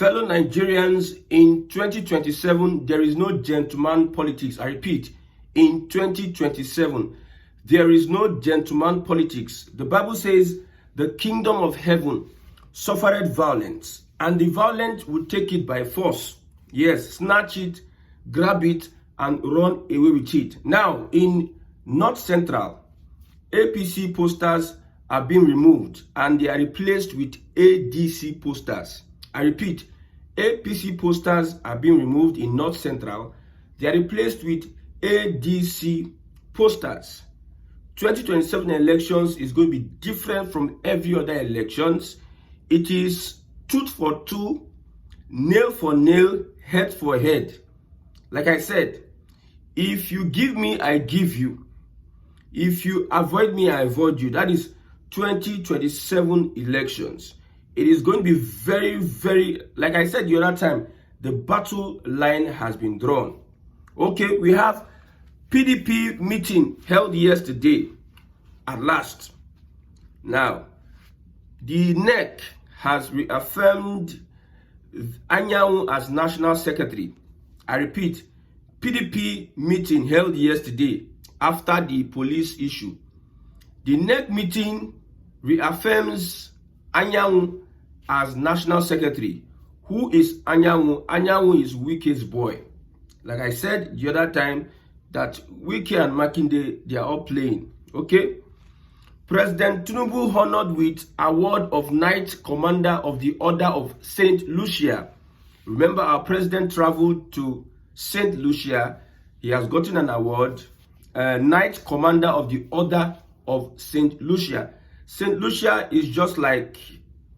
Fellow Nigerians, in 2027, there is no gentleman politics. I repeat, in 2027, there is no gentleman politics. The Bible says the kingdom of heaven suffered violence, and the violent will take it by force. Yes, snatch it, grab it, and run away with it. Now, in North Central, APC posters are being removed and they are replaced with ADC posters. I repeat, APC posters are being removed in North Central. They are replaced with ADC posters. 2027 elections is going to be different from every other elections. It is tooth for tooth, nail for nail, head for head. Like I said, if you give me, I give you. If you avoid me, I avoid you. That is 2027 elections. It is going to be very, very, like I said the other time, the battle line has been drawn. Okay, we have PDP meeting held yesterday at last. Now, the NEC has reaffirmed Anyanwu as National Secretary. I repeat, PDP meeting held yesterday after the police issue. The NEC meeting reaffirms Anyanwu as National Secretary. Who is Anyanwu? Anyanwu is Wike's boy. Like I said the other time, that Wike and Makinde, they are all playing. Okay? President Tinubu honored with award of Knight Commander of the Order of St. Lucia. Remember, our president traveled to St. Lucia. He has gotten an award, Knight Commander of the Order of St. Lucia. St. Lucia is just like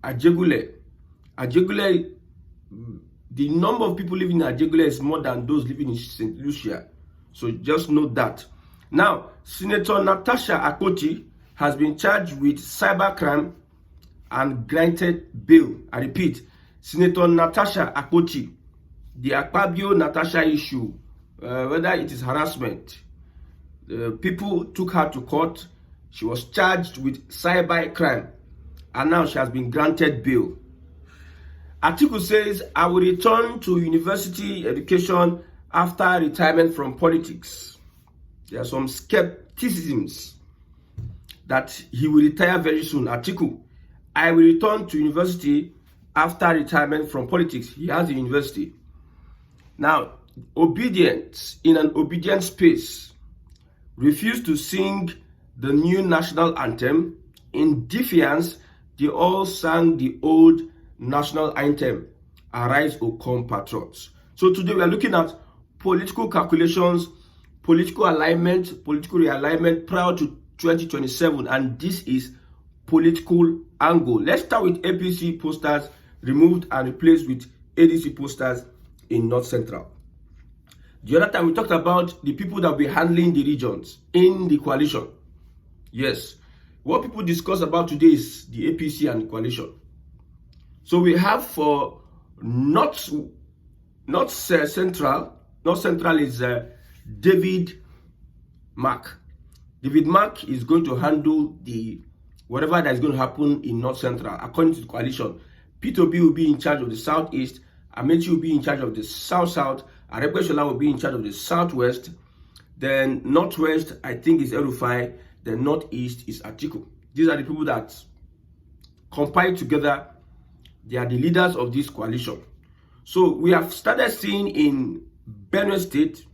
Ajegule. Ajegule, the number of people living in Ajegule is more than those living in St. Lucia. So just note that. Now, Senator Natasha Akoti has been charged with cybercrime and granted bail. I repeat, Senator Natasha Akoti, the Akpabio Natasha issue, whether it is harassment, people took her to court. She was charged with cybercrime, and now she has been granted bail. Atiku says, I will return to university education after retirement from politics. There are some skepticisms that he will retire very soon. Atiku, I will return to university after retirement from politics. He has a university. Now, obedience in an obedient space refused to sing the new national anthem. In defiance, they all sang the old national anthem, Arise, O Compatriots. So today we are looking at political calculations, political alignment, political realignment prior to 2027, and this is political angle. Let's start with APC posters removed and replaced with ADC posters in North Central. The other time we talked about the people that will be handling the regions in the coalition. Yes, what people discuss about today is the APC and the coalition. So we have for not Central. North Central is David Mark. David Mark is going to handle the whatever that is going to happen in North Central according to the coalition. P2B will be in charge of the Southeast. Amechi will be in charge of the South-South. Aregbesola will be in charge of the Southwest. Then Northwest, I think, is El-Rufai. Then Northeast is Atiku. These are the people that compile together. They are the leaders of this coalition. So we have started seeing in Benue State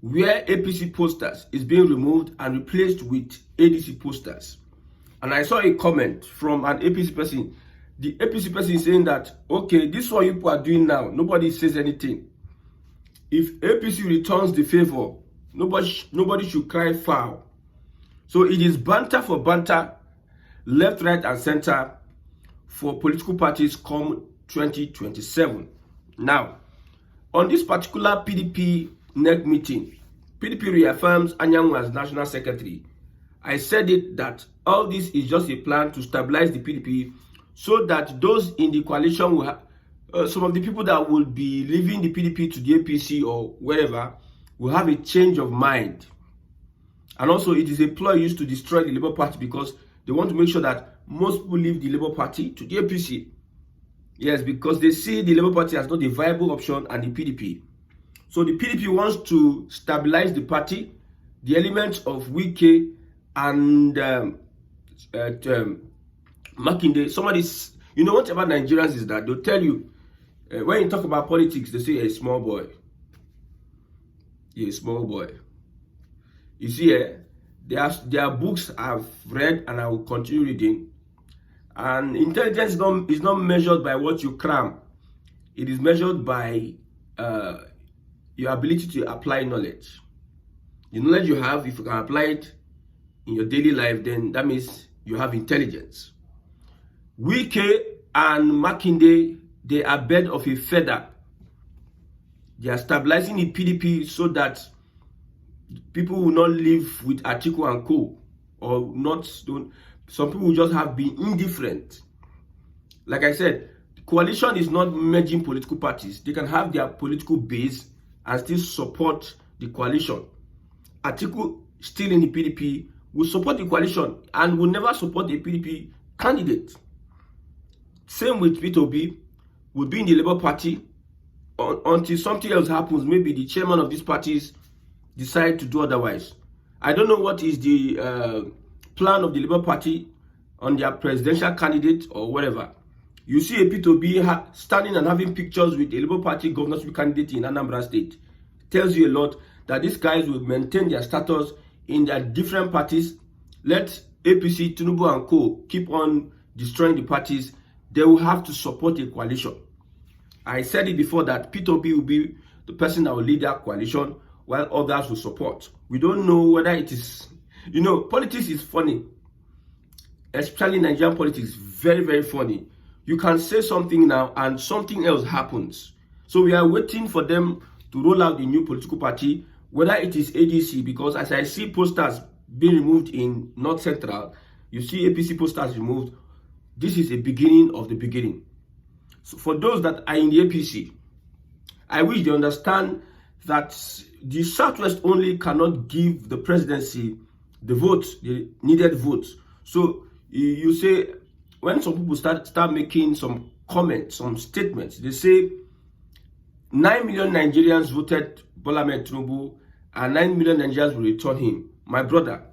where APC posters is being removed and replaced with ADC posters. And I saw a comment from an APC person. The APC person is saying that, okay, this is what you people are doing now. Nobody says anything. If APC returns the favor, nobody should cry foul. So it is banter for banter, left, right, and center for political parties come 2027. Now, on this particular PDP NEC meeting, PDP reaffirms Anyanwu as National Secretary. I said it that all this is just a plan to stabilize the PDP so that those in the coalition will have, some of the people that will be leaving the PDP to the APC or wherever will have a change of mind. And also it is a ploy used to destroy the Labour Party because they want to make sure that most people leave the Labour Party to the APC. Yes, because they see the Labour Party as not a viable option and the PDP. So the PDP wants to stabilize the party, the elements of Wike and Makinde. Somebody's, you know what about Nigerians is that they'll tell you, when you talk about politics, they say a small boy. You're a small boy. You see, there are books I've read and I will continue reading. And intelligence is not measured by what you cram. It is measured by your ability to apply knowledge. The knowledge you have, if you can apply it in your daily life, then that means you have intelligence. Wike and Makinde, they are bird of a feather. They are stabilizing the PDP so that people will not live with Atiku and co. Or not. Some people will just have been indifferent. Like I said, coalition is not merging political parties. They can have their political base and still support the coalition. Atiku, still in the PDP, will support the coalition and will never support a PDP candidate. Same with Peter Obi, will be in the Labour Party until something else happens. Maybe the chairman of these parties decide to do otherwise. I don't know what is the plan of the Labour Party on their presidential candidate or whatever. You see a Peter Obi standing and having pictures with a Labour Party governorship candidate in Anambra State. Tells you a lot that these guys will maintain their status in their different parties. Let APC, Tinubu and co. keep on destroying the parties. They will have to support a coalition. I said it before that Peter Obi will be the person that will lead that coalition while others will support. We don't know whether it is, you know, politics is funny. Especially Nigerian politics, very, very funny. You can say something now and something else happens. So we are waiting for them to roll out the new political party, whether it is ADC, because as I see posters being removed in North Central, you see APC posters removed. This is a beginning of the beginning. So for those that are in the APC, I wish they understand that the Southwest only cannot give the presidency the votes, the needed votes. So you say, when some people start making some comments, some statements, they say 9 million Nigerians voted Bola Ahmed Tinubu and 9 million Nigerians will return him. My brother,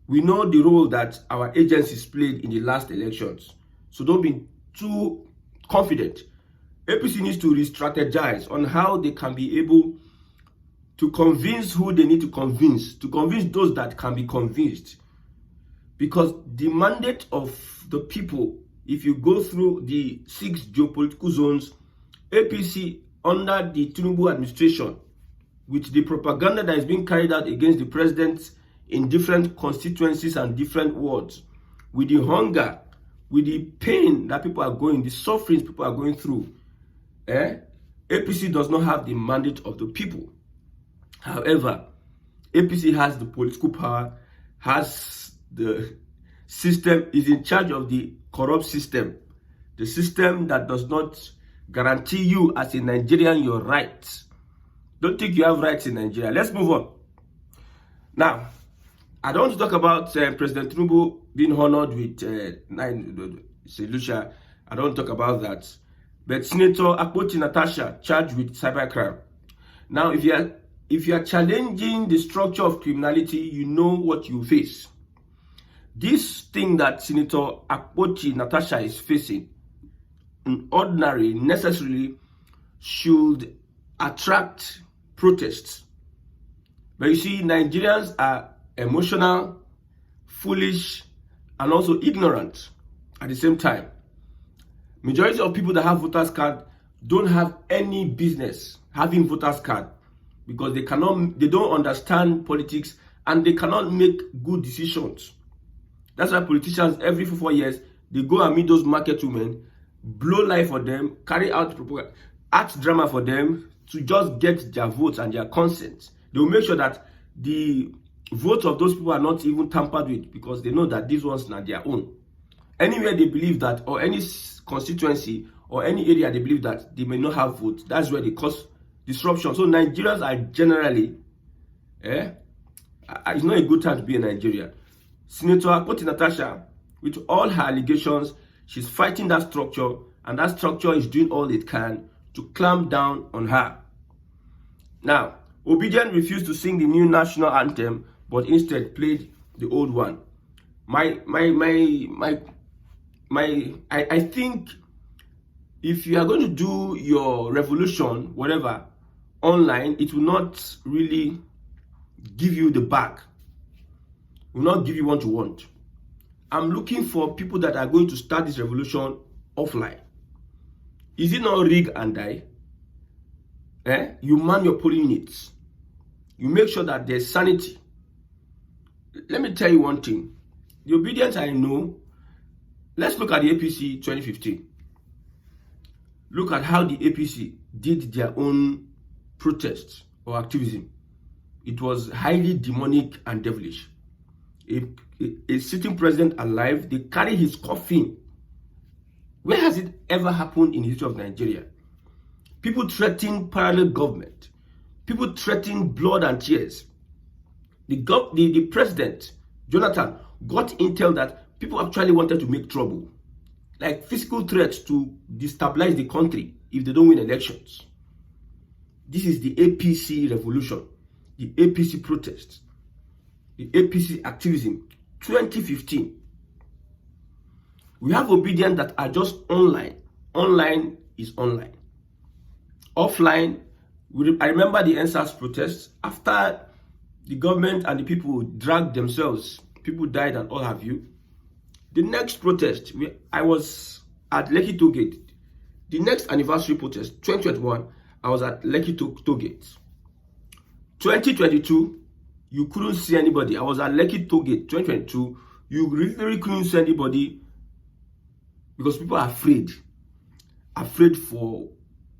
we know the role that our agencies played in the last elections. So don't be too confident. APC needs to re-strategize on how they can be able to convince who they need to convince those that can be convinced. Because the mandate of the people, if you go through the 6 geopolitical zones, APC under the Tinubu administration, with the propaganda that is being carried out against the president in different constituencies and different wards, with the hunger, with the pain that people are going, the sufferings people are going through, APC does not have the mandate of the people. However, APC has the political power, has the system, is in charge of the corrupt system, the system that does not guarantee you as a Nigerian your rights. Don't think you have rights in Nigeria. Let's move on. Now, I don't want to talk about President Tinubu being honored with Lucia. I don't want to talk about that. But Senator Natasha charged with cybercrime. Now, if you are challenging the structure of criminality, you know what you face. This thing that Senator Natasha is facing, ordinary, necessarily should attract protests. But you see, Nigerians are emotional, foolish, and also ignorant at the same time. Majority of people that have voters card don't have any business having voters card because they don't understand politics and they cannot make good decisions. That's why politicians every 4 years they go and meet those market women, blow life for them, carry out propaganda, act drama for them to just get their votes and their consent. They will make sure that the votes of those people are not even tampered with because they know that these ones are their own. Anywhere they believe that, or any constituency or any area they believe that they may not have votes, that's where they cause disruption. So Nigerians are generally, it's not a good time to be in Nigeria. Senator Natasha, with all her allegations, she's fighting that structure and that structure is doing all it can to clamp down on her. Now, Obedient refused to sing the new national anthem, but instead played the old one. I think if you are going to do your revolution, whatever, online, it will not really give you the back. It will not give you what you want. I'm looking for people that are going to start this revolution offline. Is it not rig and die? You man your polling units. You make sure that there's sanity. Let me tell you one thing. The Obedience I know, let's look at the APC 2015. Look at how the APC did their own protests or activism. It was highly demonic and devilish. A sitting president alive, they carry his coffin. Where has it ever happened in the history of Nigeria? People threatening parallel government. People threatening blood and tears. The president, Jonathan, got intel that people actually wanted to make trouble. Like physical threats to destabilize the country if they don't win elections. This is the APC revolution, the APC protests, the APC activism, 2015. We have Obedient that are just online. Online is online. Offline, I remember the NSAS protests. After the government and the people dragged themselves, people died and all have you. The next protest, I was at Lekki Toll Gate. The next anniversary protest, 2021, I was at Lekki Toll Gate. 2022, you couldn't see anybody. I was at Lekki Toll Gate, 2022. You really couldn't see anybody because people are afraid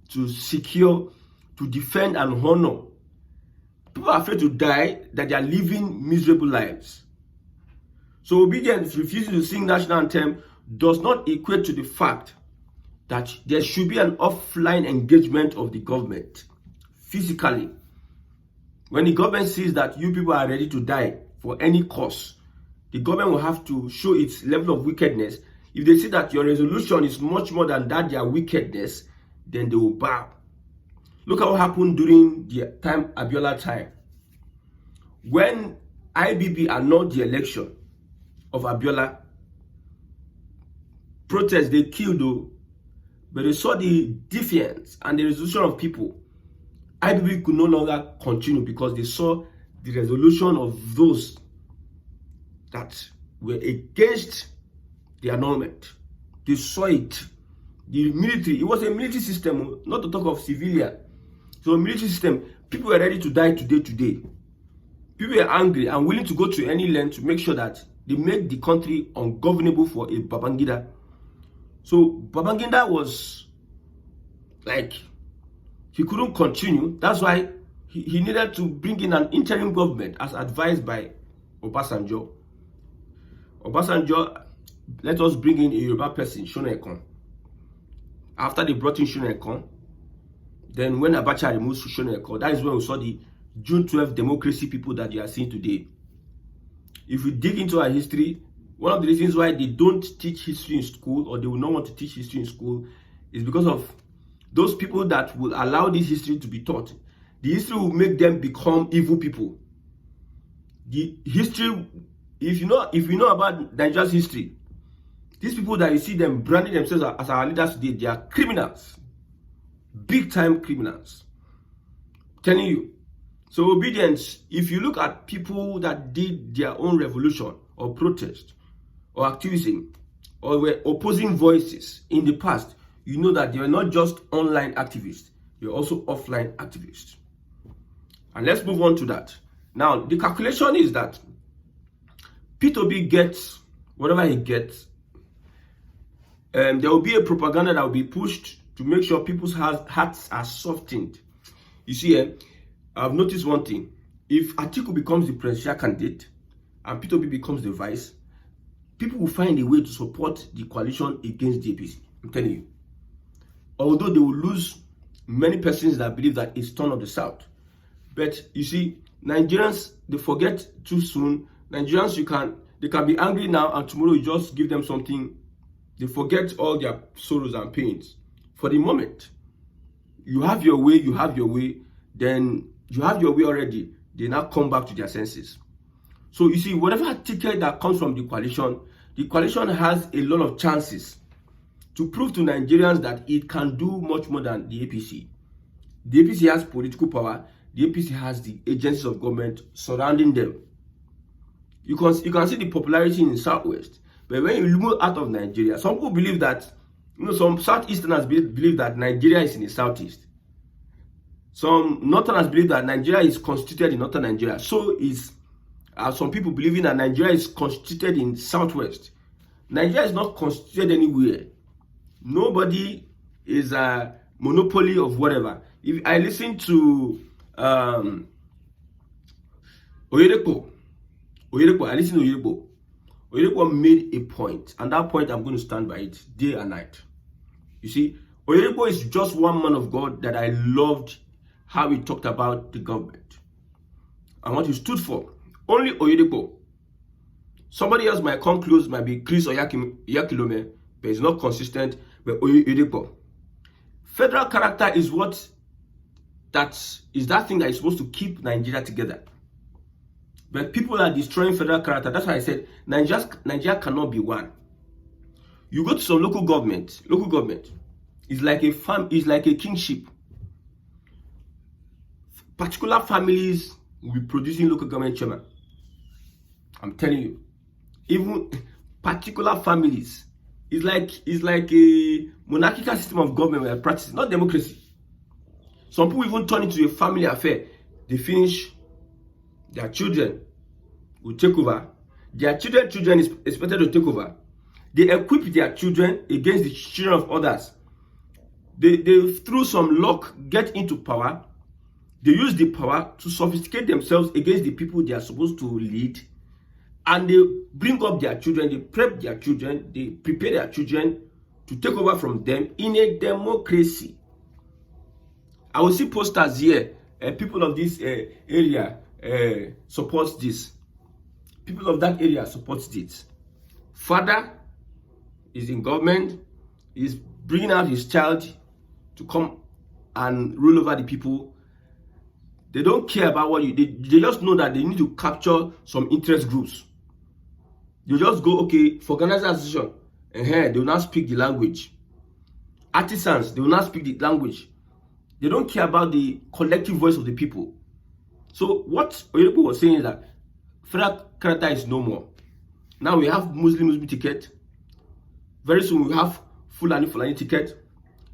to secure, to defend and honor. People are afraid to die, that they are living miserable lives. So Obedience refusing to sing national anthem does not equate to the fact that there should be an offline engagement of the government physically. When the government sees that you people are ready to die for any cause, the government will have to show its level of wickedness. If they see that your resolution is much more than that, their wickedness, then they will bow. Look at what happened during the time Abiola time. When IBB annulled the election of Abiola, protests, they killed though, but they saw the defiance and the resolution of people. IBB could no longer continue because they saw the resolution of those that were against the annulment. They saw it. The military, it was a military system, not to talk of civilian. So a military system, people were ready to die today. People were angry and willing to go to any length to make sure that they make the country ungovernable for a Babangida. So Babangida was like, he couldn't continue. That's why he needed to bring in an interim government as advised by Obasanjo. Obasanjo, let us bring in a Yoruba person, Shonekon. After they brought in Shonekon, then when Abacha removed Shonekon, that is when we saw the June 12 democracy people that you are seeing today. If we dig into our history, one of the reasons why they don't teach history in school, or they will not want to teach history in school, is because of those people that will allow this history to be taught. The history will make them become evil people. The history, if you know about Nigeria's history, these people that you see them branding themselves as our leaders today, they are criminals. Big time criminals. I'm telling you. So Obedience, if you look at people that did their own revolution or protest or activism or were opposing voices in the past, you know that they were not just online activists, they were also offline activists. And let's move on to that. Now, the calculation is that P2B gets whatever he gets. There will be a propaganda that will be pushed to make sure people's hearts are softened. You see, I've noticed one thing. If Atiku becomes the presidential candidate and P2B becomes the vice, people will find a way to support the coalition against the APC. I'm telling you. Although they will lose many persons that believe that it's turn of the South. But you see, Nigerians, they forget too soon. Nigerians, they can be angry now and tomorrow you just give them something They forget all their sorrows and pains. For the moment, you have your way, then you have your way already. They now come back to their senses. So you see, whatever ticket that comes from the coalition has a lot of chances to prove to Nigerians that it can do much more than the APC. The APC has political power. The APC has the agencies of government surrounding them. You can see the popularity in the Southwest. But when you move out of Nigeria, some people believe that, some Southeasterners believe that Nigeria is in the Southeast. Some Northerners believe that Nigeria is constituted in Northern Nigeria. So is some people believing that Nigeria is constituted in Southwest. Nigeria is not constituted anywhere. Nobody is a monopoly of whatever. If I listen to Oyedepo, I listen to Oyedepo. Oyedepo made a point, and that point I'm going to stand by it day and night. You see, Oyedepo is just one man of God that I loved how he talked about the government and what he stood for. Only Oyedepo. Somebody else might come close, might be Chris or Yakilome, but it's not consistent. But Oyedepo. Federal character is that thing that is supposed to keep Nigeria together. But people are destroying federal character. That's why I said Nigeria cannot be one. You go to some local government is like a kingship. Particular families will be producing local government chairman. I'm telling you, even particular families is like a monarchical system of government we are practicing, not democracy. Some people even turn into a family affair. They finish, their children will take over. Their children is expected to take over. They equip their children against the children of others. They through some luck get into power. They use the power to sophisticate themselves against the people they are supposed to lead. And they bring up their children, they prep their children, they prepare their children to take over from them in a democracy. I will see posters here. People of this area support this. People of that area support this. Father is in government, is bringing out his child to come and rule over the people. They don't care about what they just know that they need to capture some interest groups. You just go, okay, for organization, they will not speak the language. Artisans, they will not speak the language. They don't care about the collective voice of the people. So what Oyedepo was saying is that federal character is no more. Now we have Muslim ticket. Very soon we have Fulani ticket.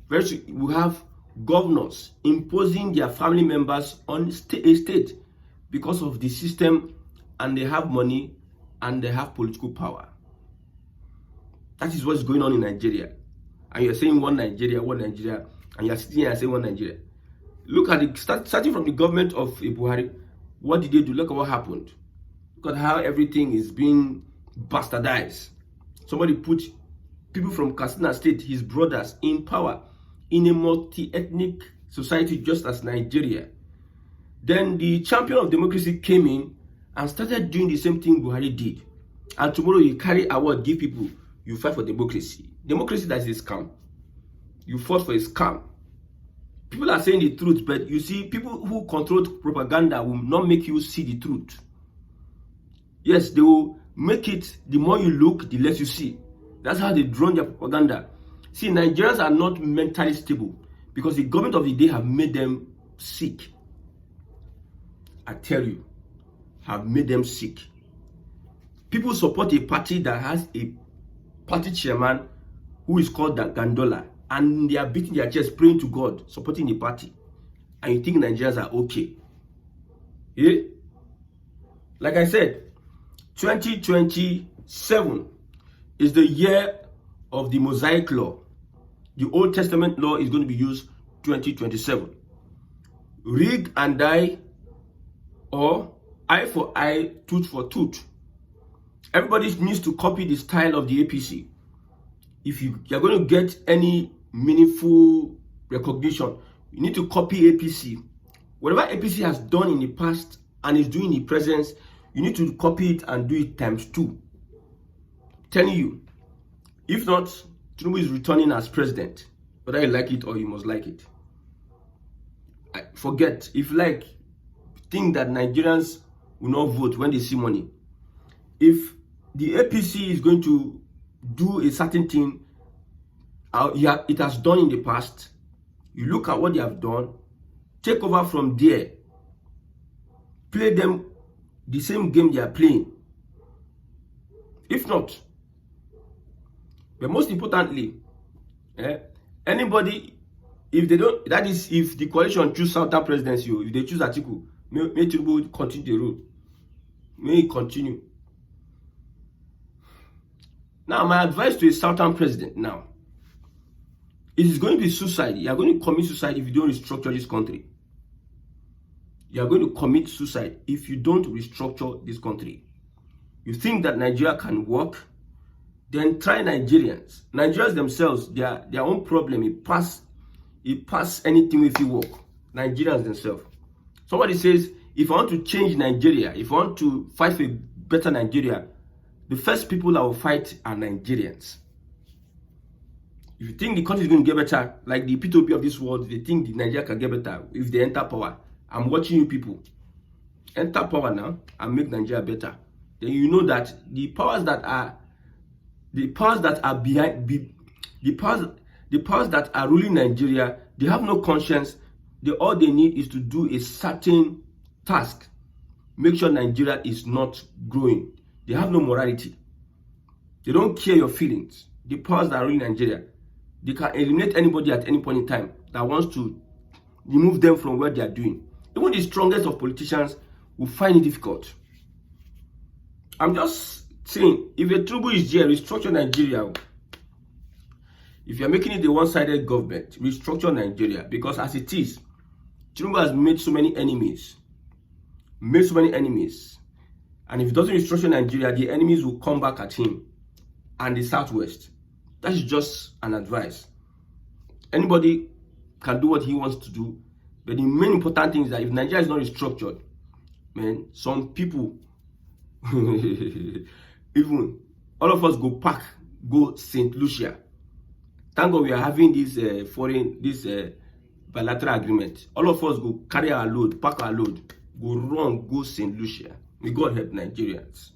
Very soon we have governors imposing their family members on a state because of the system, and they have money and they have political power. That is what's going on in Nigeria. And you're saying one Nigeria, and you're sitting here and saying one Nigeria. Look at starting from the government of Buhari. What did they do? Look at what happened. Look at how everything is being bastardized. Somebody put people from Katsina State, his brothers, in power in a multi-ethnic society just as Nigeria. Then the champion of democracy came in and started doing the same thing Buhari did. And tomorrow you carry award, give people, you fight for democracy. Democracy that is a scam. You fought for a scam. People are saying the truth, but you see, people who control propaganda will not make you see the truth. Yes, they will make it, the more you look, the less you see. That's how they drone their propaganda. See, Nigerians are not mentally stable because the government of the day have made them sick. I tell you, have made them sick. People support a party that has a party chairman who is called Gandola, and they are beating their chest, praying to God, supporting the party. And you think Nigerians are okay? Yeah? Like I said, 2027 is the year of the Mosaic Law. The Old Testament law is going to be used 2027. Rig and die, or eye for eye, tooth for tooth. Everybody needs to copy the style of the APC. If you're going to get any meaningful recognition, you need to copy APC. Whatever APC has done in the past and is doing in the present, you need to copy it and do it times 2. I'm telling you. If not, Tinubu is returning as president. Whether you like it or you must like it. Forget, if you like, think that Nigerians will not vote when they see money. If the APC is going to do a certain thing, it has done in the past, you look at what they have done, take over from there, play them the same game they are playing. If not, but most importantly, anybody, if they don't, that is, if the coalition choose Southern presidency, if they choose Atiku, may Tinubu continue the rule. May he continue. Now, my advice to a Southern president now, it is going to be suicide. You are going to commit suicide if you don't restructure this country. You are going to commit suicide if you don't restructure this country. You think that Nigeria can work? Then try Nigerians. Nigerians themselves, their own problem, it pass anything if you work. Nigerians themselves. Somebody says, if I want to change Nigeria, if I want to fight for a better Nigeria, the first people that will fight are Nigerians. If you think the country is going to get better, like the P2P of this world, they think Nigeria can get better if they enter power. I'm watching you people. Enter power now and make Nigeria better. Then you know that the powers that are ruling Nigeria, they have no conscience. All they need is to do a certain task. Make sure Nigeria is not growing. They have no morality. They don't care your feelings. The powers that are ruling Nigeria, they can eliminate anybody at any point in time that wants to remove them from what they are doing. Even the strongest of politicians will find it difficult. I'm just saying, if a Tinubu is here, restructure Nigeria. If you're making it a one-sided government, restructure Nigeria. Because as it is, Tinubu has made so many enemies. And if he doesn't restructure Nigeria, the enemies will come back at him and the Southwest. That's just an advice. Anybody can do what he wants to do, but the main important thing is that if Nigeria is not restructured, man, some people, even all of us go St. Lucia. Thank God we are having this bilateral agreement. All of us go carry our load, pack our load, go run, go St. Lucia. May God help Nigerians.